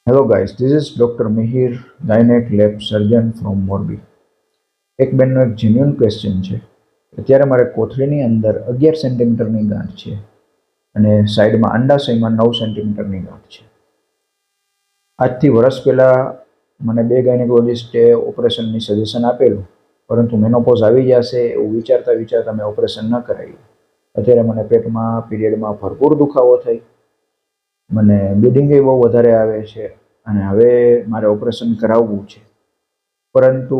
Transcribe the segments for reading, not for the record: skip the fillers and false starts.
Hello guys, this is Dr. Mihir, Gynec Lab Surgeon from Morbi. એક બેનનો એક genuine question છે. અત્યારે મારે કોથળીની અંદર 11 સેન્ટીમીટરની ગાંઠ છે અને સાઈડમાં અંડાશયમાં 9 સેન્ટીમીટરની ગાંઠ છે. આજથી વર્ષ પહેલાં મને બે ગાયનેકોલોજિસ્ટે ઓપરેશનની સજેશન આપેલું, પરંતુ મેનોપોઝ આવી જશે એવું વિચારતા મેં ઓપરેશન ન કરાવ્યું. અત્યારે મને પેટમાં પીરિયડમાં ભરપૂર દુખાવો થઈ, મને બ્લીડિંગ બહુ વધારે આવે છે અને હવે મારે ઓપરેશન કરાવવું છે. પરંતુ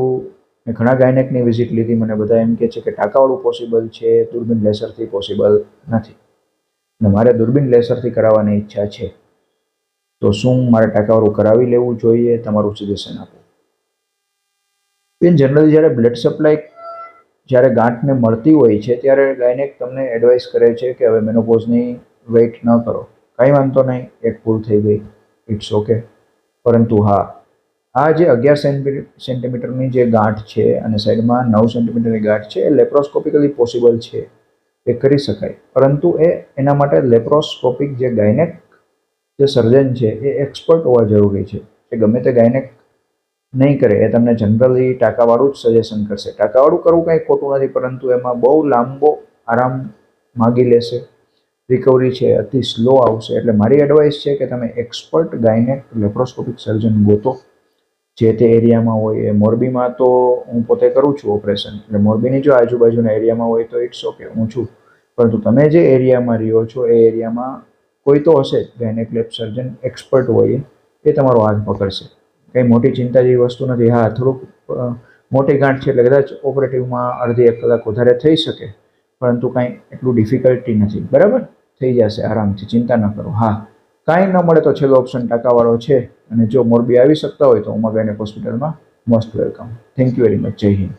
મેં ઘણા ગાયનેકની વિઝિટ લીધી, મને બધા એમ કહે છે કે ટાંકાવાળું પોસિબલ છે, દૂરબીન લેસરથી પોસિબલ નથી. અને મારે દૂરબીન લેસરથી કરાવવાની ઈચ્છા છે. તો શું મારે ટાંકાવાળું કરાવી લેવું જોઈએ? તમારું સજેશન આપો. બેન, જનરલી જ્યારે બ્લડ સપ્લાય જ્યારે ગાંઠને મળતી હોય છે ત્યારે ગાયનેક તમને એડવાઇસ કરે છે કે હવે મેનોપોઝની વેઇટ ન કરો. કંઈ વાંધો નહીં, એક ભૂલ થઈ ગઈ, ઇટ્સ ઓકે. પરંતુ હા, આ જે 11 સેન્ટીમીટરની જે ગાંઠ છે અને સાઈડમાં 9 સેન્ટીમીટરની ગાંઠ છે, એ લેપ્રોસ્કોપિકલી પોસિબલ છે, એ કરી શકાય. પરંતુ એના માટે લેપ્રોસ્કોપિક જે ગાયનેક જે સર્જન છે એ એક્સપર્ટ હોવા જરૂરી છે. એ ગમે તે ગાયનેક નહીં કરે, એ તમને જનરલી ટાંકાવાળું જ સજેશન કરશે. ટાંકાવાળું કરવું કંઈ ખોટું નથી, પરંતુ એમાં બહુ લાંબો આરામ માગી લેશે, રિકવરી છે અતિ સ્લો આવશે. એટલે મારી એડવાઇસ છે કે તમે એક્સપર્ટ ગાયનેક લેપ્રોસ્કોપિક સર્જન ગોતો જે તે એરિયામાં હોય. એ મોરબીમાં તો હું પોતે કરું છું ઓપરેશન, એટલે મોરબીની જો આજુબાજુના એરિયામાં હોય તો ઇટ્સ ઓકે, હું છું. પરંતુ તમે જે એરિયામાં રહ્યો છો એ એરિયામાં કોઈ તો હશે જ ગાયનેક લેબ સર્જન એક્સપર્ટ હોય, એ તમારો હાથ પકડશે. કંઈ મોટી ચિંતા જેવી વસ્તુ નથી. હા, થોડુંક મોટી ગાંઠ છે એટલે કદાચ ઓપરેટિવમાં અડધી 1 કલાક વધારે થઈ શકે, પરંતુ કાંઈ એટલું ડિફિકલ્ટી નથી. બરાબર, થઈ જશે આરામથી, ચિંતા ન કરો. હા, કાંઈ ન મળે તો છેલ્લો ઓપ્શન ટાંકાવાળો છે, અને જો મોરબી આવી શકતા હોય તો ઉમા ગાયનેક હોસ્પિટલમાં most welcome. Thank you very much. જય હિન્દ.